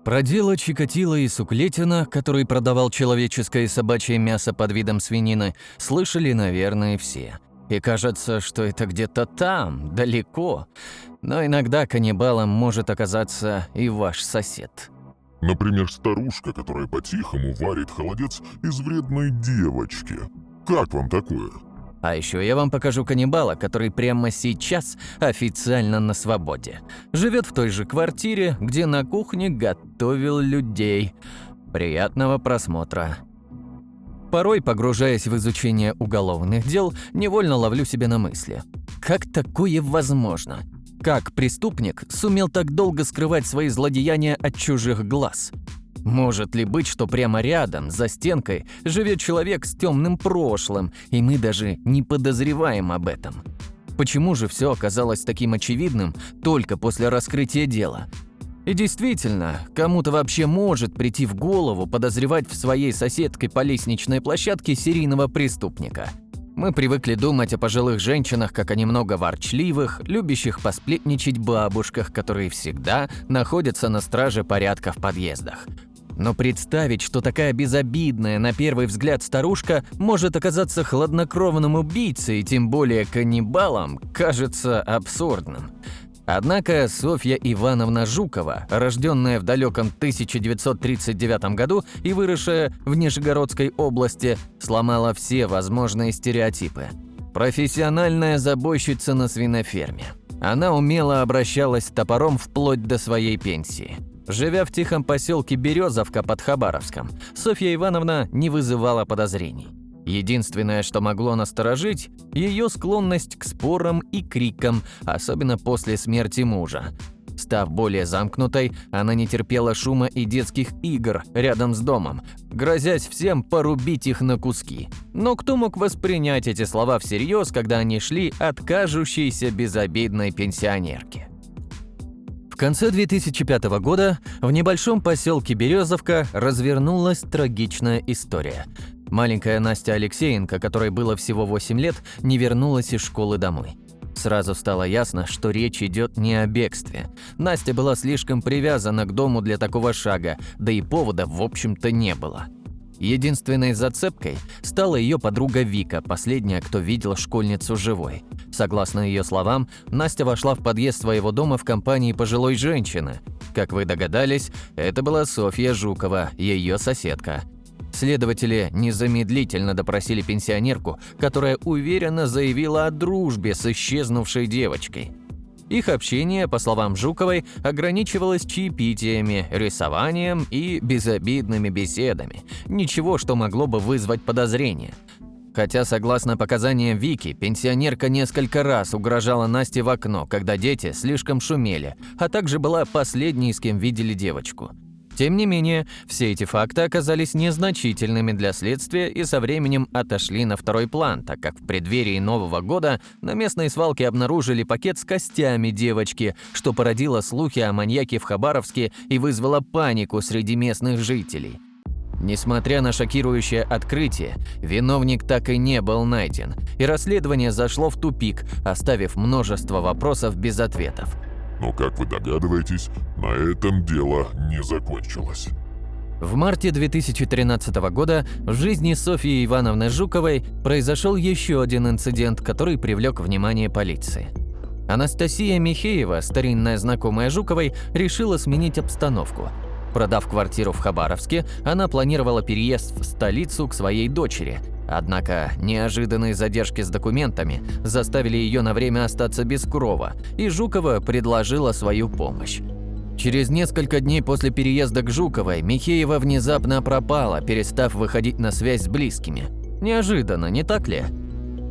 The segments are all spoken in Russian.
Про дело Чикатило и Суклетина, который продавал человеческое и собачье мясо под видом свинины, слышали, наверное, все. И кажется, что это где-то там, далеко. Но иногда каннибалом может оказаться и ваш сосед. Например, старушка, которая по-тихому варит холодец из вредной девочки. Как вам такое? А еще я вам покажу каннибала, который прямо сейчас официально на свободе. Живет в той же квартире, где на кухне готовил людей. Приятного просмотра. Порой, погружаясь в изучение уголовных дел, невольно ловлю себя на мысли. Как такое возможно? Как преступник сумел так долго скрывать свои злодеяния от чужих глаз? Может ли быть, что прямо рядом, за стенкой, живет человек с темным прошлым, и мы даже не подозреваем об этом? Почему же все оказалось таким очевидным только после раскрытия дела? И действительно, кому-то вообще может прийти в голову подозревать в своей соседке по лестничной площадке серийного преступника? Мы привыкли думать о пожилых женщинах как о немного ворчливых, любящих посплетничать бабушках, которые всегда находятся на страже порядка в подъездах. Но представить, что такая безобидная, на первый взгляд, старушка может оказаться хладнокровным убийцей, и тем более каннибалом, кажется абсурдным. Однако Софья Ивановна Жукова, рожденная в далеком 1939 году и выросшая в Нижегородской области, сломала все возможные стереотипы. Профессиональная забойщица на свиноферме. Она умело обращалась с топором вплоть до своей пенсии. Живя в тихом поселке Березовка под Хабаровском, Софья Ивановна не вызывала подозрений. Единственное, что могло насторожить – ее склонность к спорам и крикам, особенно после смерти мужа. Став более замкнутой, она не терпела шума и детских игр рядом с домом, грозясь всем порубить их на куски. Но кто мог воспринять эти слова всерьез, когда они шли от кажущейся безобидной пенсионерки? В конце 2005 года в небольшом поселке Березовка развернулась трагичная история. Маленькая Настя Алексеенко, которой было всего 8 лет, не вернулась из школы домой. Сразу стало ясно, что речь идет не о бегстве. Настя была слишком привязана к дому для такого шага, да и повода, в общем-то, не было. Единственной зацепкой стала ее подруга Вика, последняя, кто видел школьницу живой. Согласно ее словам, Настя вошла в подъезд своего дома в компании пожилой женщины. Как вы догадались, это была Софья Жукова, ее соседка. Следователи незамедлительно допросили пенсионерку, которая уверенно заявила о дружбе с исчезнувшей девочкой. Их общение, по словам Жуковой, ограничивалось чаепитиями, рисованием и безобидными беседами. Ничего, что могло бы вызвать подозрения. Хотя, согласно показаниям Вики, пенсионерка несколько раз угрожала Насте в окно, когда дети слишком шумели, а также была последней, с кем видели девочку. Тем не менее, все эти факты оказались незначительными для следствия и со временем отошли на второй план, так как в преддверии Нового года на местной свалке обнаружили пакет с костями девочки, что породило слухи о маньяке в Хабаровске и вызвало панику среди местных жителей. Несмотря на шокирующее открытие, виновник так и не был найден, и расследование зашло в тупик, оставив множество вопросов без ответов. Но, как вы догадываетесь, на этом дело не закончилось. В марте 2013 года в жизни Софьи Ивановны Жуковой произошел еще один инцидент, который привлек внимание полиции. Анастасия Михеева, старинная знакомая Жуковой, решила сменить обстановку. Продав квартиру в Хабаровске, она планировала переезд в столицу к своей дочери. Однако неожиданные задержки с документами заставили ее на время остаться без крова, и Жукова предложила свою помощь. Через несколько дней после переезда к Жуковой Михеева внезапно пропала, перестав выходить на связь с близкими. Неожиданно, не так ли?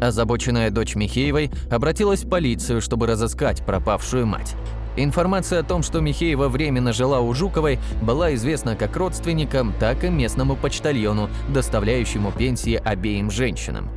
Озабоченная дочь Михеевой обратилась в полицию, чтобы разыскать пропавшую мать. Информация о том, что Михеева временно жила у Жуковой, была известна как родственникам, так и местному почтальону, доставляющему пенсии обеим женщинам.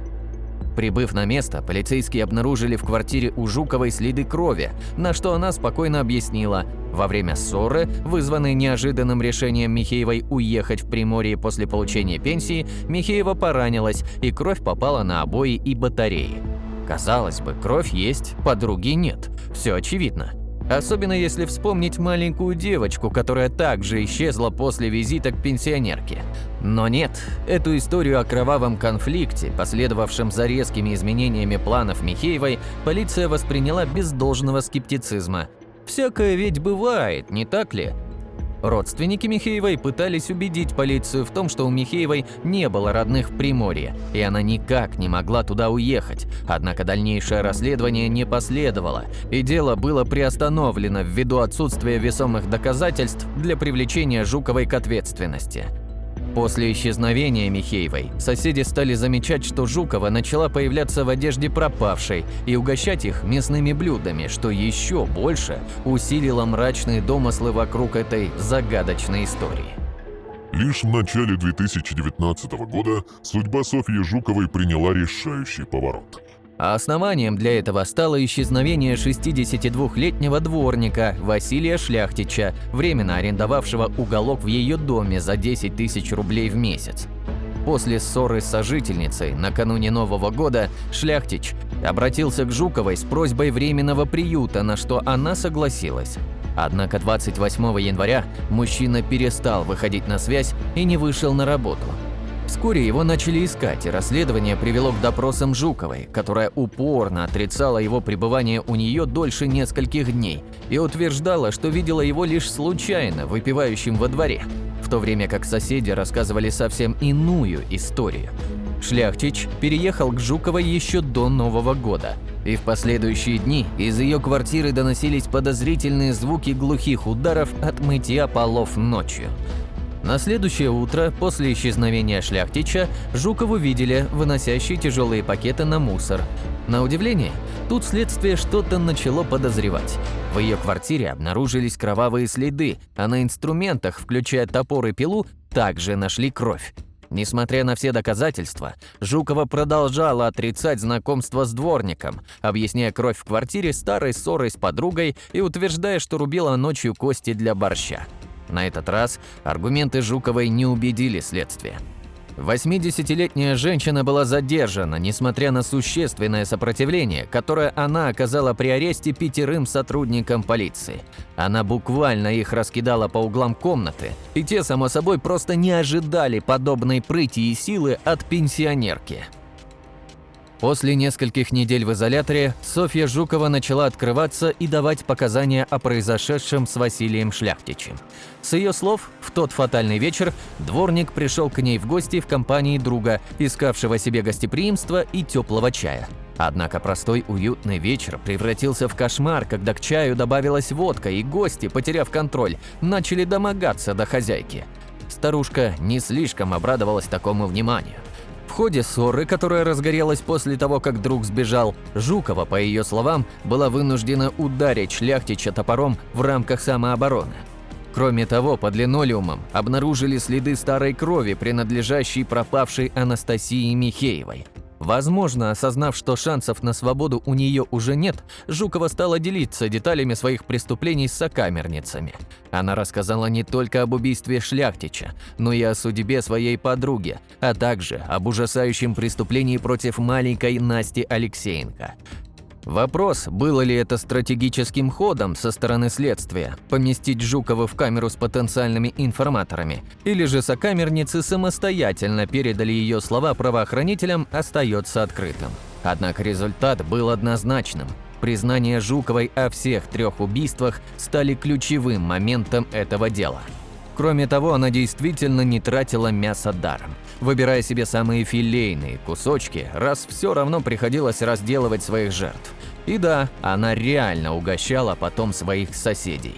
Прибыв на место, полицейские обнаружили в квартире у Жуковой следы крови, на что она спокойно объяснила: во время ссоры, вызванной неожиданным решением Михеевой уехать в Приморье после получения пенсии, Михеева поранилась, и кровь попала на обои и батареи. Казалось бы, кровь есть, подруги нет. Все очевидно. Особенно если вспомнить маленькую девочку, которая также исчезла после визита к пенсионерке. Но нет, эту историю о кровавом конфликте, последовавшем за резкими изменениями планов Михеевой, полиция восприняла без должного скептицизма. Всякое ведь бывает, не так ли? Родственники Михеевой пытались убедить полицию в том, что у Михеевой не было родных в Приморье, и она никак не могла туда уехать. Однако дальнейшее расследование не последовало, и дело было приостановлено ввиду отсутствия весомых доказательств для привлечения Жуковой к ответственности. После исчезновения Михеевой соседи стали замечать, что Жукова начала появляться в одежде пропавшей и угощать их мясными блюдами, что еще больше усилило мрачные домыслы вокруг этой загадочной истории. Лишь в начале 2019 года судьба Софьи Жуковой приняла решающий поворот. А основанием для этого стало исчезновение 62-летнего дворника Василия Шляхтича, временно арендовавшего уголок в ее доме за 10 тысяч рублей в месяц. После ссоры с сожительницей накануне Нового года Шляхтич обратился к Жуковой с просьбой временного приюта, на что она согласилась. Однако 28 января мужчина перестал выходить на связь и не вышел на работу. Вскоре его начали искать, и расследование привело к допросам Жуковой, которая упорно отрицала его пребывание у нее дольше нескольких дней и утверждала, что видела его лишь случайно выпивающим во дворе, в то время как соседи рассказывали совсем иную историю. Шляхтич переехал к Жуковой еще до Нового года, и в последующие дни из ее квартиры доносились подозрительные звуки глухих ударов от мытья полов ночью. На следующее утро, после исчезновения Шляхтича, Жукову видели выносящей тяжелые пакеты на мусор. На удивление, тут следствие что-то начало подозревать. В ее квартире обнаружились кровавые следы, а на инструментах, включая топор и пилу, также нашли кровь. Несмотря на все доказательства, Жукова продолжала отрицать знакомство с дворником, объясняя кровь в квартире старой ссорой с подругой и утверждая, что рубила ночью кости для борща. На этот раз аргументы Жуковой не убедили следствие. 80-летняя женщина была задержана, несмотря на существенное сопротивление, которое она оказала при аресте 5 сотрудникам полиции. Она буквально их раскидала по углам комнаты, и те, само собой, просто не ожидали подобной прыти и силы от пенсионерки. После нескольких недель в изоляторе Софья Жукова начала открываться и давать показания о произошедшем с Василием Шляхтичем. С ее слов, в тот фатальный вечер дворник пришел к ней в гости в компании друга, искавшего себе гостеприимства и теплого чая. Однако простой уютный вечер превратился в кошмар, когда к чаю добавилась водка, и гости, потеряв контроль, начали домогаться до хозяйки. Старушка не слишком обрадовалась такому вниманию. В ходе ссоры, которая разгорелась после того, как друг сбежал, Жукова, по ее словам, была вынуждена ударить Шляхтича топором в рамках самообороны. Кроме того, под линолеумом обнаружили следы старой крови, принадлежащей пропавшей Анастасии Михеевой. Возможно, осознав, что шансов на свободу у нее уже нет, Жукова стала делиться деталями своих преступлений с сокамерницами. Она рассказала не только об убийстве Шляхтича, но и о судьбе своей подруги, а также об ужасающем преступлении против маленькой Насти Алексеенко. Вопрос, было ли это стратегическим ходом со стороны следствия поместить Жукову в камеру с потенциальными информаторами, или же сокамерницы самостоятельно передали ее слова правоохранителям, остается открытым. Однако результат был однозначным. Признания Жуковой о всех 3 убийствах стали ключевым моментом этого дела. Кроме того, она действительно не тратила мясо даром, выбирая себе самые филейные кусочки, раз все равно приходилось разделывать своих жертв. И да, она реально угощала потом своих соседей.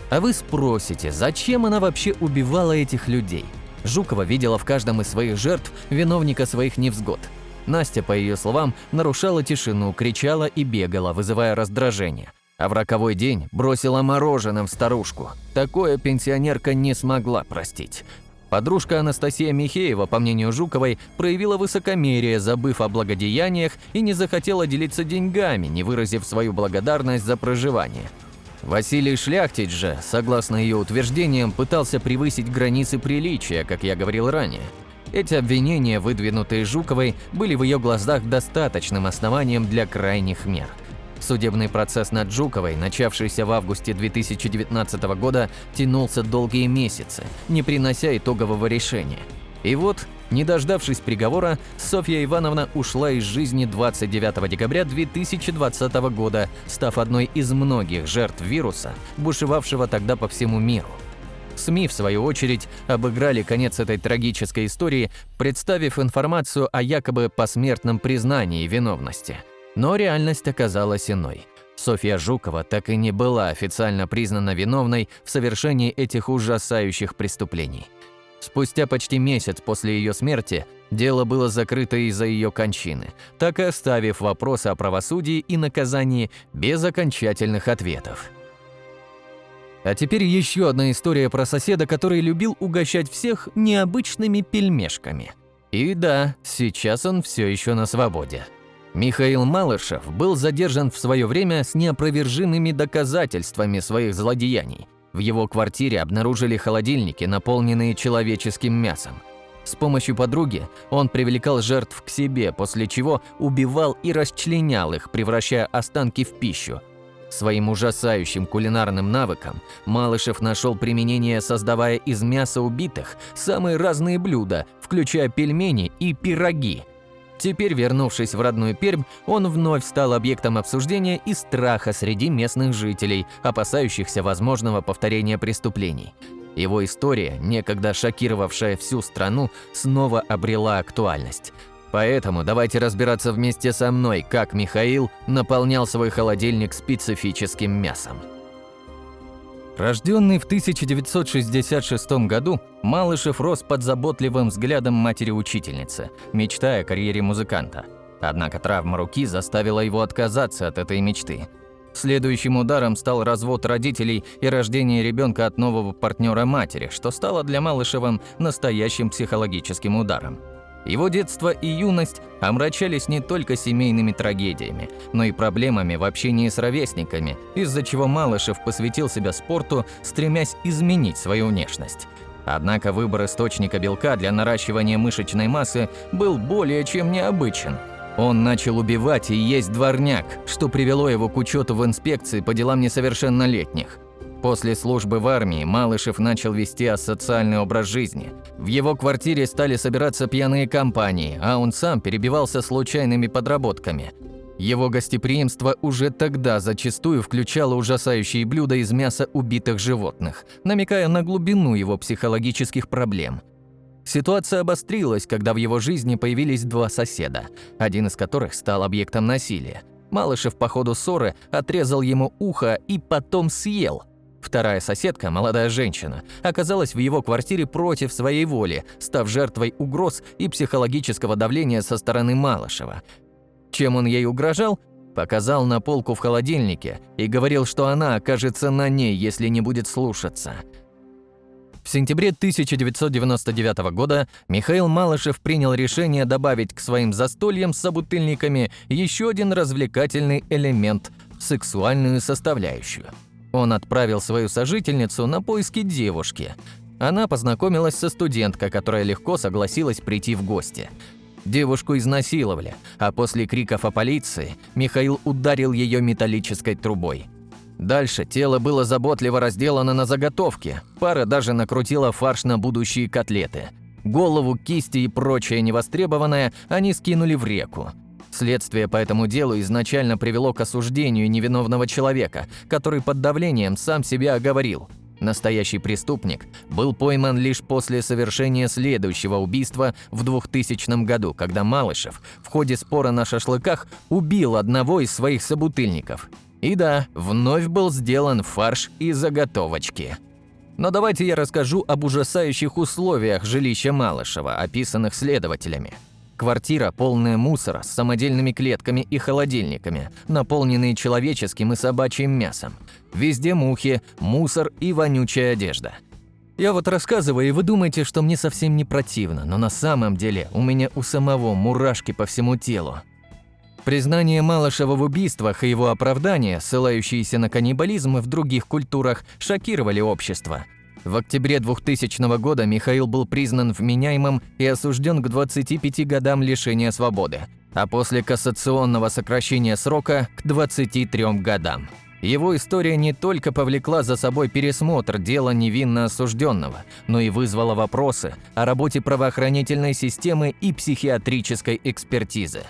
А вы спросите, зачем она вообще убивала этих людей? Жукова видела в каждом из своих жертв виновника своих невзгод. Настя, по ее словам, нарушала тишину, кричала и бегала, вызывая раздражение. А в роковой день бросила мороженым в старушку. Такое пенсионерка не смогла простить. Подружка Анастасия Михеева, по мнению Жуковой, проявила высокомерие, забыв о благодеяниях, и не захотела делиться деньгами, не выразив свою благодарность за проживание. Василий Шляхтич же, согласно ее утверждениям, пытался превысить границы приличия, как я говорил ранее. Эти обвинения, выдвинутые Жуковой, были в ее глазах достаточным основанием для крайних мер. Судебный процесс над Жуковой, начавшийся в августе 2019 года, тянулся долгие месяцы, не принося итогового решения. И вот, не дождавшись приговора, Софья Ивановна ушла из жизни 29 декабря 2020 года, став одной из многих жертв вируса, бушевавшего тогда по всему миру. СМИ, в свою очередь, обыграли конец этой трагической истории, представив информацию о якобы посмертном признании виновности. Но реальность оказалась иной. Софья Жукова так и не была официально признана виновной в совершении этих ужасающих преступлений. Спустя почти месяц после ее смерти дело было закрыто из-за ее кончины, так и оставив вопросы о правосудии и наказании без окончательных ответов. А теперь еще одна история про соседа, который любил угощать всех необычными пельмешками. И да, сейчас он все еще на свободе. Михаил Малышев был задержан в свое время с неопровержимыми доказательствами своих злодеяний. В его квартире обнаружили холодильники, наполненные человеческим мясом. С помощью подруги он привлекал жертв к себе, после чего убивал и расчленял их, превращая останки в пищу. Своим ужасающим кулинарным навыкам Малышев нашел применение, создавая из мяса убитых самые разные блюда, включая пельмени и пироги. Теперь, вернувшись в родную Пермь, он вновь стал объектом обсуждения и страха среди местных жителей, опасающихся возможного повторения преступлений. Его история, некогда шокировавшая всю страну, снова обрела актуальность. Поэтому давайте разбираться вместе со мной, как Михаил наполнял свой холодильник специфическим мясом. Рожденный в 1966 году, Малышев рос под заботливым взглядом матери-учительницы, мечтая о карьере музыканта. Однако травма руки заставила его отказаться от этой мечты. Следующим ударом стал развод родителей и рождение ребенка от нового партнера матери, что стало для Малышева настоящим психологическим ударом. Его детство и юность омрачались не только семейными трагедиями, но и проблемами в общении с ровесниками, из-за чего Малышев посвятил себя спорту, стремясь изменить свою внешность. Однако выбор источника белка для наращивания мышечной массы был более чем необычен. Он начал убивать и есть дворняк, что привело его к учету в инспекции по делам несовершеннолетних. После службы в армии Малышев начал вести асоциальный образ жизни. В его квартире стали собираться пьяные компании, а он сам перебивался случайными подработками. Его гостеприимство уже тогда зачастую включало ужасающие блюда из мяса убитых животных, намекая на глубину его психологических проблем. Ситуация обострилась, когда в его жизни появились два соседа, один из которых стал объектом насилия. Малышев по ходу ссоры отрезал ему ухо и потом съел. Вторая соседка, молодая женщина, оказалась в его квартире против своей воли, став жертвой угроз и психологического давления со стороны Малышева. Чем он ей угрожал? Показал на полку в холодильнике и говорил, что она окажется на ней, если не будет слушаться. В сентябре 1999 года Михаил Малышев принял решение добавить к своим застольям с собутыльниками еще один развлекательный элемент – сексуальную составляющую. Он отправил свою сожительницу на поиски девушки. Она познакомилась со студенткой, которая легко согласилась прийти в гости. Девушку изнасиловали, а после криков о полиции Михаил ударил ее металлической трубой. Дальше тело было заботливо разделано на заготовки, пара даже накрутила фарш на будущие котлеты. Голову, кисти и прочее невостребованное они скинули в реку. Следствие по этому делу изначально привело к осуждению невиновного человека, который под давлением сам себя оговорил. Настоящий преступник был пойман лишь после совершения следующего убийства в 2000 году, когда Малышев в ходе спора на шашлыках убил одного из своих собутыльников. И да, вновь был сделан фарш и заготовочки. Но давайте я расскажу об ужасающих условиях жилища Малышева, описанных следователями. Квартира, полная мусора, с самодельными клетками и холодильниками, наполненные человеческим и собачьим мясом. Везде мухи, мусор и вонючая одежда. Я вот рассказываю, и вы думаете, что мне совсем не противно, но на самом деле у меня у самого мурашки по всему телу. Признание Малышева в убийствах и его оправдания, ссылающиеся на каннибализм в других культурах, шокировали общество. В октябре 2000 года Михаил был признан вменяемым и осужден к 25 годам лишения свободы. а после кассационного сокращения срока к 23 годам. Его история не только повлекла за собой пересмотр дела невинно осужденного, но и вызвала вопросы о работе правоохранительной системы и психиатрической экспертизы.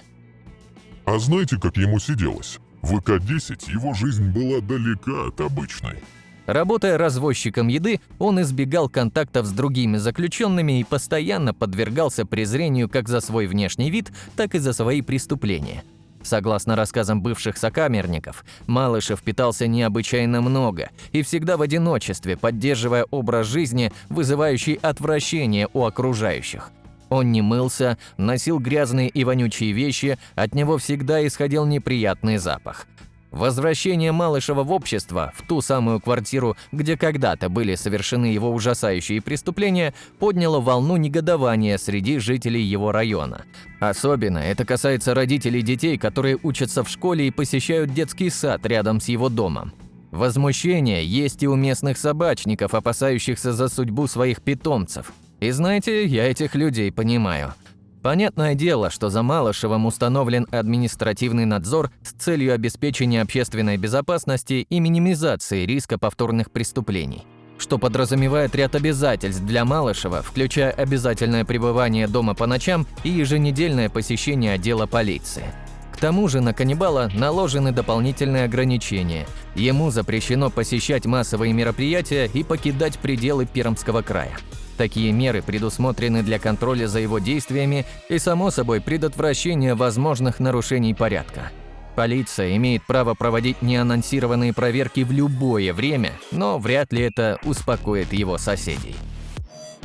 А знаете, как ему сиделось? В ИК-10 его жизнь была далека от обычной. Работая развозчиком еды, он избегал контактов с другими заключенными и постоянно подвергался презрению как за свой внешний вид, так и за свои преступления. Согласно рассказам бывших сокамерников, Малышев питался необычайно много и всегда в одиночестве, поддерживая образ жизни, вызывающий отвращение у окружающих. Он не мылся, носил грязные и вонючие вещи, от него всегда исходил неприятный запах. Возвращение Малышева в общество, в ту самую квартиру, где когда-то были совершены его ужасающие преступления, подняло волну негодования среди жителей его района. Особенно это касается родителей детей, которые учатся в школе и посещают детский сад рядом с его домом. Возмущение есть и у местных собачников, опасающихся за судьбу своих питомцев. И знаете, я этих людей понимаю. Понятное дело, что за Малышевым установлен административный надзор с целью обеспечения общественной безопасности и минимизации риска повторных преступлений, что подразумевает ряд обязательств для Малышева, включая обязательное пребывание дома по ночам и еженедельное посещение отдела полиции. К тому же на каннибала наложены дополнительные ограничения. Ему запрещено посещать массовые мероприятия и покидать пределы Пермского края. Такие меры предусмотрены для контроля за его действиями и, само собой, предотвращения возможных нарушений порядка. Полиция имеет право проводить неанонсированные проверки в любое время, но вряд ли это успокоит его соседей.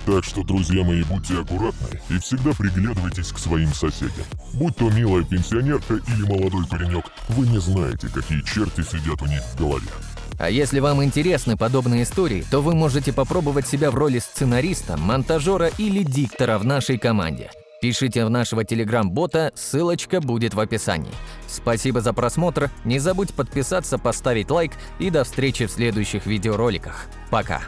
Так что, друзья мои, будьте аккуратны и всегда приглядывайтесь к своим соседям. Будь то милая пенсионерка или молодой паренек, вы не знаете, какие черти сидят у них в голове. А если вам интересны подобные истории, то вы можете попробовать себя в роли сценариста, монтажера или диктора в нашей команде. Пишите в нашего телеграм-бота, ссылочка будет в описании. Спасибо за просмотр, не забудь подписаться, поставить лайк и до встречи в следующих видеороликах. Пока!